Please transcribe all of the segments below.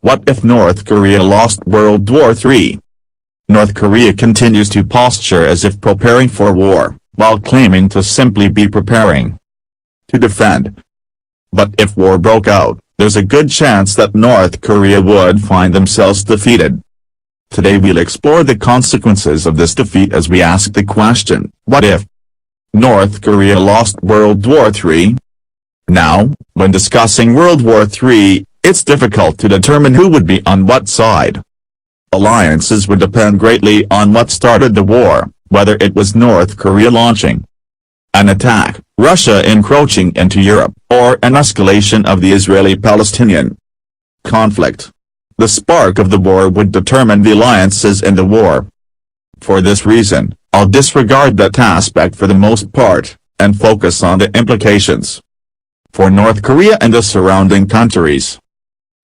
What if North Korea lost World War III? North Korea continues to posture as if preparing for war, while claiming to simply be preparing to defend. But if war broke out, there's a good chance that North Korea would find themselves defeated. Today we'll explore the consequences of this defeat as we ask the question, what if North Korea lost World War III? Now, when discussing World War III, it's difficult to determine who would be on what side. Alliances would depend greatly on what started the war, whether it was North Korea launching an attack, Russia encroaching into Europe, or an escalation of the Israeli-Palestinian conflict. The spark of the war would determine the alliances in the war. For this reason, I'll disregard that aspect for the most part, and focus on the implications for North Korea and the surrounding countries.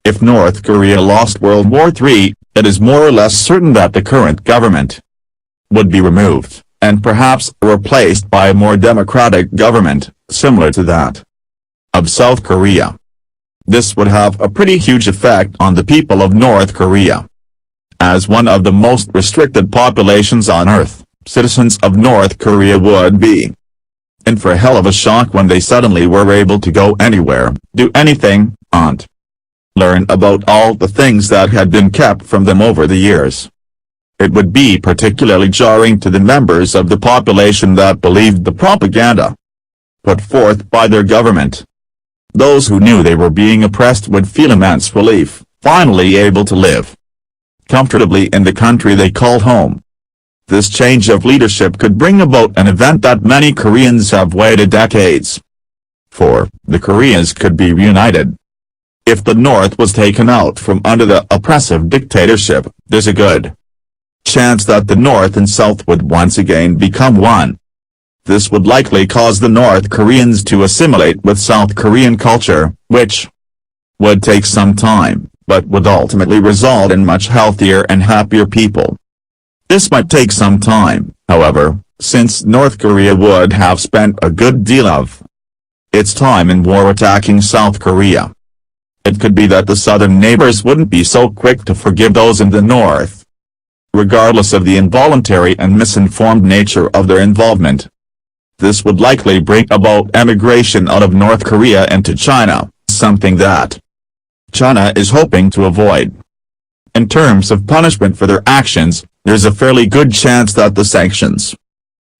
If North Korea lost World War III, it is more or less certain that the current government would be removed, and perhaps replaced by a more democratic government, similar to that of South Korea. This would have a pretty huge effect on the people of North Korea. As one of the most restricted populations on Earth, citizens of North Korea would be in for a hell of a shock when they suddenly were able to go anywhere, do anything, and learn about all the things that had been kept from them over the years. It would be particularly jarring to the members of the population that believed the propaganda put forth by their government. Those who knew they were being oppressed would feel immense relief, finally able to live comfortably in the country they called home. This change of leadership could bring about an event that many Koreans have waited decades for. The Koreans could be reunited. If the North was taken out from under the oppressive dictatorship, there's a good chance that the North and South would once again become one. This would likely cause the North Koreans to assimilate with South Korean culture, which would take some time, but would ultimately result in much healthier and happier people. This might take some time, however, since North Korea would have spent a good deal of its time in war attacking South Korea. It could be that the southern neighbors wouldn't be so quick to forgive those in the north. Regardless of the involuntary and misinformed nature of their involvement, this would likely bring about emigration out of North Korea into China, something that China is hoping to avoid. In terms of punishment for their actions, there's a fairly good chance that the sanctions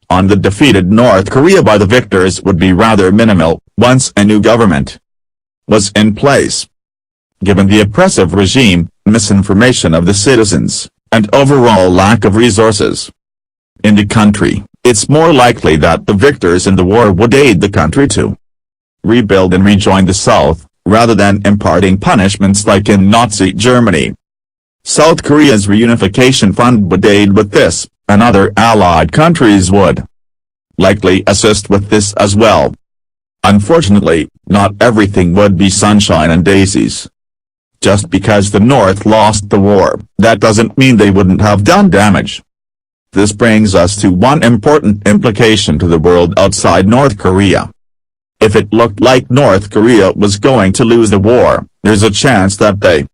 on the defeated North Korea by the victors would be rather minimal, once a new government was in place. Given the oppressive regime, misinformation of the citizens, and overall lack of resources in the country, it's more likely that the victors in the war would aid the country to rebuild and rejoin the South, rather than imparting punishments like in Nazi Germany. South Korea's reunification fund would aid with this, and other allied countries would likely assist with this as well. Unfortunately, not everything would be sunshine and daisies. Just because the North lost the war, that doesn't mean they wouldn't have done damage. This brings us to one important implication to the world outside North Korea. If it looked like North Korea was going to lose the war, there's a chance that they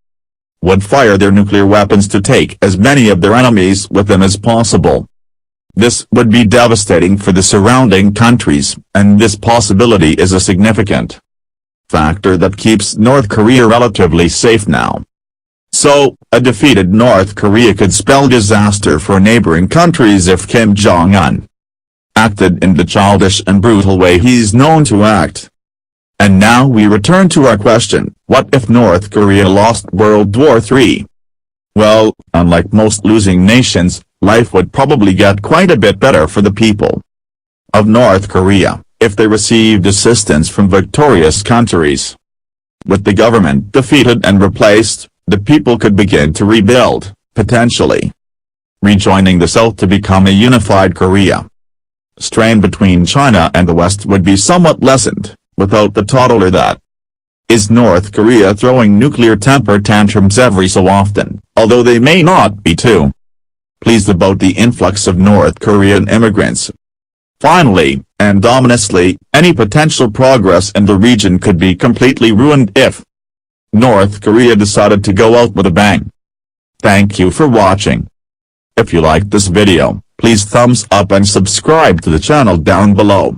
would fire their nuclear weapons to take as many of their enemies with them as possible. This would be devastating for the surrounding countries, and this possibility is a significant factor that keeps North Korea relatively safe now. So, a defeated North Korea could spell disaster for neighboring countries if Kim Jong-un acted in the childish and brutal way he's known to act. And now we return to our question, what if North Korea lost World War III? Well, unlike most losing nations, life would probably get quite a bit better for the people of North Korea, if they received assistance from victorious countries. With the government defeated and replaced, the people could begin to rebuild, potentially rejoining the South to become a unified Korea. Strain between China and the West would be somewhat lessened, without the toddler that is North Korea throwing nuclear temper tantrums every so often, although they may not be too pleased about the influx of North Korean immigrants. Finally, and ominously, any potential progress in the region could be completely ruined if North Korea decided to go out with a bang. Thank you for watching. If you liked this video, please thumbs up and subscribe to the channel down below.